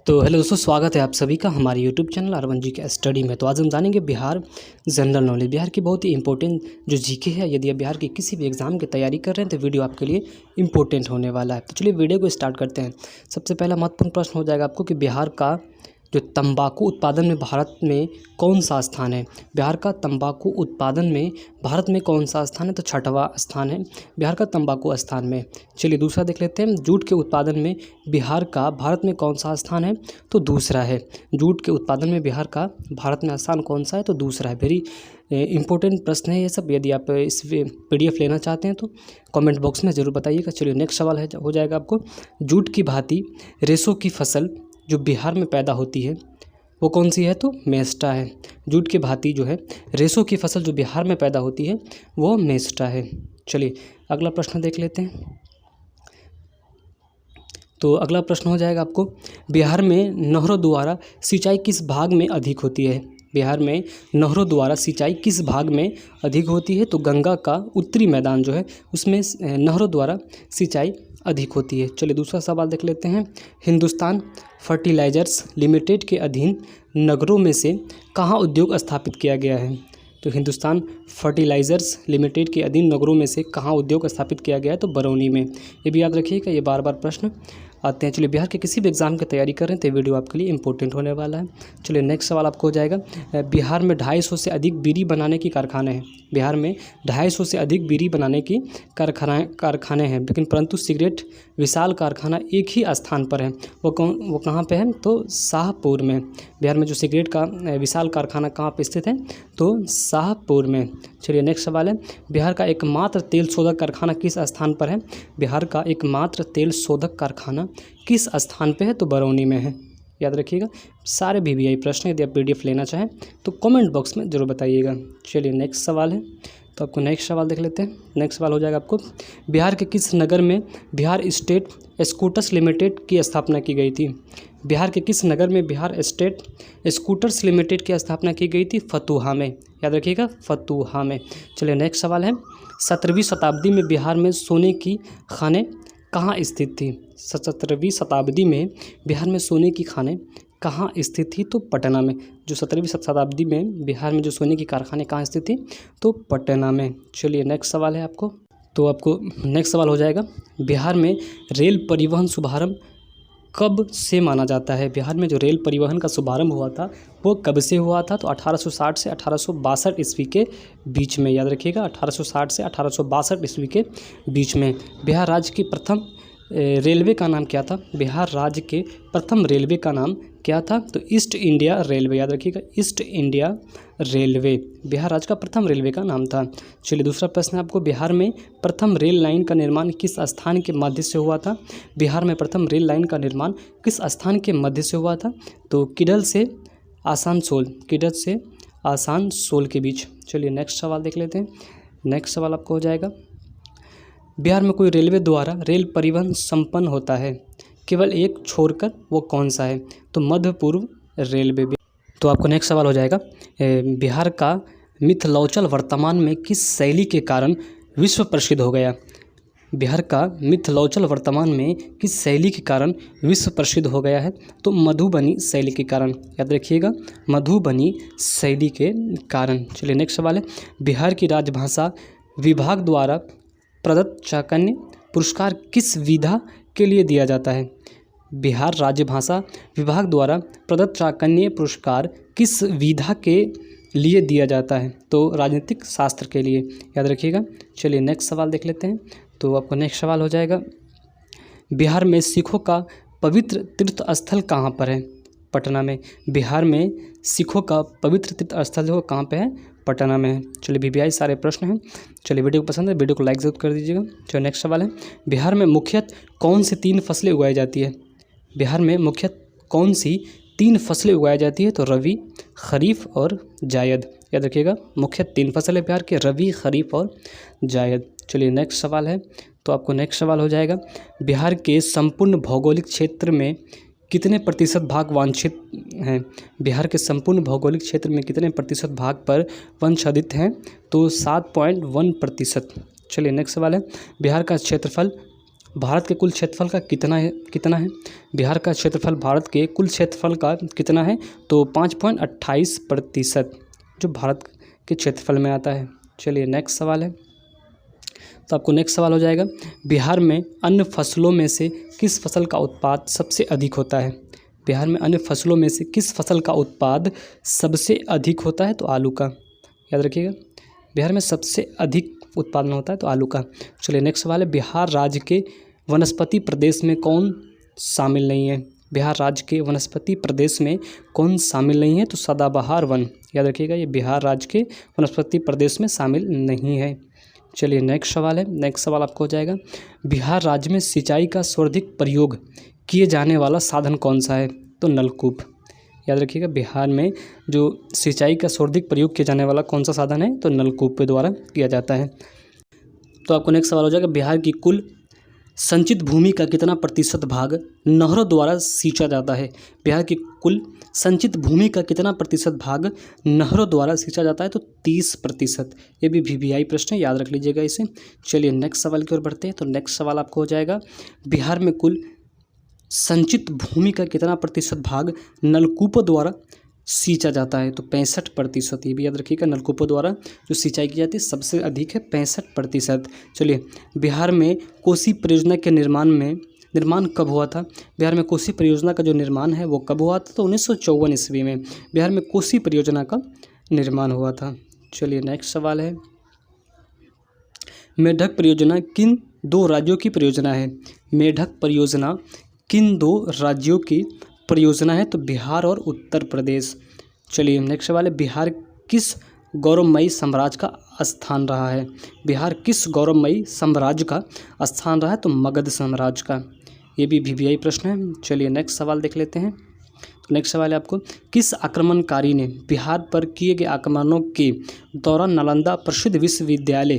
तो हेलो दोस्तों, स्वागत है आप सभी का हमारे यूट्यूब चैनल आर वन जी के स्टडी में। तो आज हम जानेंगे बिहार जनरल नॉलेज। बिहार की बहुत ही इंपॉर्टेंट जो जीके है, यदि आप बिहार की किसी भी एग्जाम की तैयारी कर रहे हैं तो वीडियो आपके लिए इंपॉर्टेंट होने वाला है। तो चलिए वीडियो को स्टार्ट करते हैं। सबसे पहला महत्वपूर्ण प्रश्न हो जाएगा आपको कि बिहार का जो तंबाकू उत्पादन में भारत में कौन सा स्थान है। बिहार का तंबाकू उत्पादन में भारत में कौन सा स्थान है, तो 6वां स्थान है बिहार का तंबाकू स्थान में। चलिए दूसरा देख लेते हैं। जूट के उत्पादन में बिहार का भारत में कौन सा स्थान है, तो दूसरा है। जूट के उत्पादन में बिहार का भारत में स्थान कौन सा है, तो दूसरा है। वेरी इंपॉर्टेंट प्रश्न है ये सब। यदि आप इस PDF लेना चाहते हैं तो कमेंट बॉक्स में ज़रूर बताइएगा। चलिए नेक्स्ट सवाल है हो जाएगा आपको, जूट की भांति रेशों की फसल जो बिहार में पैदा होती है वो कौन सी है, तो मेस्टा है। जूट की भांति जो है रेशों की फसल जो बिहार में पैदा होती है वो मेस्टा है। चलिए अगला प्रश्न देख लेते हैं। तो अगला प्रश्न हो जाएगा आपको, बिहार में नहरों द्वारा सिंचाई किस भाग में अधिक होती है। बिहार में नहरों द्वारा सिंचाई किस भाग में अधिक होती है, तो गंगा का उत्तरी मैदान जो है उसमें नहरों द्वारा सिंचाई अधिक होती है। चलिए दूसरा सवाल देख लेते हैं। हिंदुस्तान फर्टिलाइजर्स लिमिटेड के अधीन नगरों में से कहाँ उद्योग स्थापित किया गया है। तो हिंदुस्तान फर्टिलाइजर्स लिमिटेड के अधीन नगरों में से कहाँ उद्योग स्थापित किया गया है, तो बरौनी में। ये भी याद रखिएगा, ये बार बार प्रश्न आते हैं। चलिए बिहार के किसी भी एग्जाम की तैयारी कर रहे हैं तो वीडियो आपके लिए इंपॉर्टेंट होने वाला है। चलिए नेक्स्ट सवाल आपको हो जाएगा, बिहार में 250 से अधिक बीड़ी बनाने की कारखाने हैं। बिहार में 250 से अधिक बीड़ी बनाने की कारखाने हैं, लेकिन परंतु सिगरेट विशाल कारखाना एक ही स्थान पर है। वो कहाँ पे है, तो शाहपुर में। बिहार में जो सिगरेट का विशाल कारखाना कहाँ पे स्थित है, तो शाहपुर में। चलिए नेक्स्ट सवाल है, बिहार का एकमात्र तेल शोधक कारखाना किस स्थान पर है। बिहार का एकमात्र तेल शोधक कारखाना किस स्थान पे है, तो बरौनी में है। याद रखिएगा, सारे VVI प्रश्न यदि आप PDF लेना चाहें तो कमेंट बॉक्स में ज़रूर बताइएगा। चलिए नेक्स्ट सवाल है, तो आपको नेक्स्ट सवाल देख लेते हैं। नेक्स्ट सवाल हो जाएगा आपको, बिहार के किस नगर में बिहार स्टेट स्कूटर्स लिमिटेड की स्थापना की गई थी। बिहार के किस नगर में बिहार स्टेट स्कूटर्स लिमिटेड की स्थापना की गई थी, फतुहा में। याद रखिएगा, फतुहा में। चलिए नेक्स्ट सवाल है, 17वीं शताब्दी में बिहार में सोने की खानें कहाँ स्थित थी। 17वीं शताब्दी में बिहार में सोने की खानें कहाँ स्थित थी, तो पटना में। जो 17वीं शताब्दी में बिहार में जो सोने की कारखाने कहाँ स्थित थी, तो पटना में। चलिए नेक्स्ट सवाल है आपको, तो आपको नेक्स्ट सवाल हो जाएगा, बिहार में रेल परिवहन शुभारंभ कब से माना जाता है। बिहार में जो रेल परिवहन का शुभारंभ हुआ था वो कब से हुआ था, तो 1860 से 1862 ईस्वी के बीच में। याद रखिएगा, 1860 से 1862 ईस्वी के बीच में। बिहार राज्य की प्रथम रेलवे का नाम क्या था। बिहार राज्य के प्रथम रेलवे का नाम क्या था, तो ईस्ट इंडिया रेलवे। याद रखिएगा, ईस्ट इंडिया रेलवे बिहार राज्य का प्रथम रेलवे का नाम था। चलिए दूसरा प्रश्न है आपको, बिहार में प्रथम रेल लाइन का निर्माण किस स्थान के मध्य से हुआ था। बिहार में प्रथम रेल लाइन का निर्माण किस स्थान के मध्य से हुआ था, तो किडल से आसानसोल, किडल से आसानसोल के बीच। चलिए नेक्स्ट सवाल देख लेते हैं। नेक्स्ट सवाल आपको हो जाएगा, बिहार में कोई रेलवे द्वारा रेल परिवहन संपन्न होता है केवल एक छोड़कर, वो कौन सा है, तो मध्य पूर्व रेलवे। तो आपको नेक्स्ट सवाल हो जाएगा, बिहार का मिथिलांचल वर्तमान में किस शैली के कारण विश्व प्रसिद्ध हो गया। बिहार का मिथिलांचल वर्तमान में किस शैली के कारण विश्व प्रसिद्ध हो गया है, तो मधुबनी शैली के कारण। याद रखिएगा, मधुबनी शैली के कारण। चलिए नेक्स्ट सवाल है, बिहार की राजभाषा विभाग द्वारा प्रदत्त चाकन्य पुरस्कार किस विधा के लिए दिया जाता है। बिहार राज्य भाषा विभाग द्वारा प्रदत्त चाकन्य पुरस्कार किस विधा के लिए दिया जाता है, तो राजनीतिक शास्त्र के लिए। याद रखिएगा। चलिए नेक्स्ट सवाल देख लेते हैं। तो आपको नेक्स्ट सवाल हो जाएगा, बिहार में सिखों का पवित्र तीर्थ स्थल कहाँ पर है। पटना में। बिहार में सिखों का पवित्र तीर्थ स्थल जो कहाँ पे है, पटना में है। चलिए VVI सारे प्रश्न हैं। चलिए वीडियो को पसंद है वीडियो को लाइक ज़रूर कर दीजिएगा। चलिए नेक्स्ट सवाल है, बिहार में मुख्यतः कौन सी 3 फसलें उगाई जाती है। बिहार में मुख्यतः कौन सी 3 फसलें उगाई जाती है, तो रबी, खरीफ और जायद। याद रखिएगा, मुख्य 3 फसलें बिहार के, रबी, खरीफ और जायद। चलिए नेक्स्ट सवाल है, तो आपको नेक्स्ट सवाल हो जाएगा, बिहार के संपूर्ण भौगोलिक क्षेत्र में कितने प्रतिशत भाग वांछित हैं। बिहार के संपूर्ण भौगोलिक क्षेत्र में कितने प्रतिशत भाग पर वंशादित हैं, तो 7.1%। चलिए नेक्स्ट सवाल है, बिहार का क्षेत्रफल भारत के कुल क्षेत्रफल का कितना है बिहार का क्षेत्रफल भारत के कुल क्षेत्रफल का कितना है? तो 5.28% जो भारत के क्षेत्रफल में आता है। चलिए नेक्स्ट सवाल है, तो आपको नेक्स्ट सवाल हो जाएगा, बिहार में अन्य फसलों में से किस फसल का उत्पाद सबसे अधिक होता है? बिहार में अन्य फसलों में से किस फसल का उत्पाद सबसे अधिक होता है? तो आलू का, याद रखिएगा, बिहार में सबसे अधिक उत्पादन होता है तो आलू का। चलिए नेक्स्ट सवाल है, बिहार राज्य के वनस्पति प्रदेश में कौन शामिल नहीं है? बिहार राज्य के वनस्पति प्रदेश में कौन शामिल नहीं है? तो सदाबहार वन, याद रखिएगा, ये बिहार राज्य के वनस्पति प्रदेश में शामिल नहीं है। चलिए नेक्स्ट सवाल है, नेक्स्ट सवाल आपको हो जाएगा, बिहार राज्य में सिंचाई का सर्वाधिक प्रयोग किए जाने वाला साधन कौन सा है? तो नलकूप, याद रखिएगा, बिहार में जो सिंचाई का सर्वाधिक प्रयोग किया जाने वाला कौन सा साधन है? तो नलकूप के द्वारा किया जाता है। तो आपको नेक्स्ट सवाल हो जाएगा, बिहार की कुल संचित भूमि का कितना प्रतिशत भाग नहरों द्वारा सींचा जाता है? बिहार की कुल संचित भूमि का कितना प्रतिशत भाग नहरों द्वारा सींचा जाता है? तो 30%। ये भी VVI प्रश्न है, याद रख लीजिएगा इसे। चलिए नेक्स्ट सवाल की ओर बढ़ते हैं। तो नेक्स्ट सवाल आपको हो जाएगा, बिहार में कुल संचित भूमि का कितना प्रतिशत भाग नलकूपों द्वारा सींचा जाता है? तो 65%। ये भी याद रखिएगा, नलकूपों द्वारा जो सिंचाई की जाती है सबसे अधिक है 65%। चलिए, बिहार में कोसी परियोजना के निर्माण कब हुआ था? बिहार में कोसी परियोजना का जो निर्माण है वो कब हुआ था? तो 1954 ईस्वी में बिहार में कोसी परियोजना का निर्माण हुआ था। चलिए नेक्स्ट सवाल है, मेढक परियोजना किन 2 राज्यों की परियोजना है? मेढक परियोजना किन 2 राज्यों की परियोजना है? तो बिहार और उत्तर प्रदेश। चलिए नेक्स्ट सवाल है, बिहार किस गौरवमयी साम्राज्य का स्थान रहा है? बिहार किस गौरवमयी साम्राज्य का स्थान रहा है? तो मगध साम्राज्य का। ये भी VVI प्रश्न है। चलिए नेक्स्ट सवाल देख लेते हैं। तो नेक्स्ट सवाल है आपको, किस आक्रमणकारी ने बिहार पर किए गए आक्रमणों के दौरान नालंदा प्रसिद्ध विश्वविद्यालय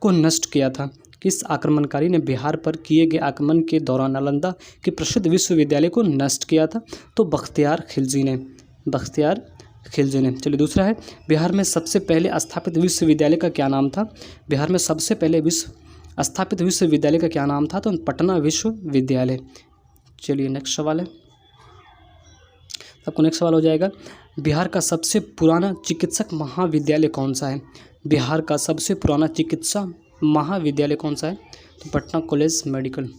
को नष्ट किया था? किस आक्रमणकारी ने बिहार पर किए गए आक्रमण के दौरान नालंदा के प्रसिद्ध विश्वविद्यालय को नष्ट किया था? तो बख्तियार खिलजी ने। चलिए दूसरा है, बिहार में सबसे पहले स्थापित विश्वविद्यालय का क्या नाम था? बिहार में सबसे पहले स्थापित विश्वविद्यालय का क्या नाम था? तो पटना विश्वविद्यालय। चलिए नेक्स्ट सवाल है, आपको नेक्स्ट सवाल हो जाएगा, बिहार का सबसे पुराना चिकित्सक महाविद्यालय कौन सा है? बिहार का सबसे पुराना चिकित्सा महाविद्यालय कौन सा है? तो पटना कॉलेज मेडिकल।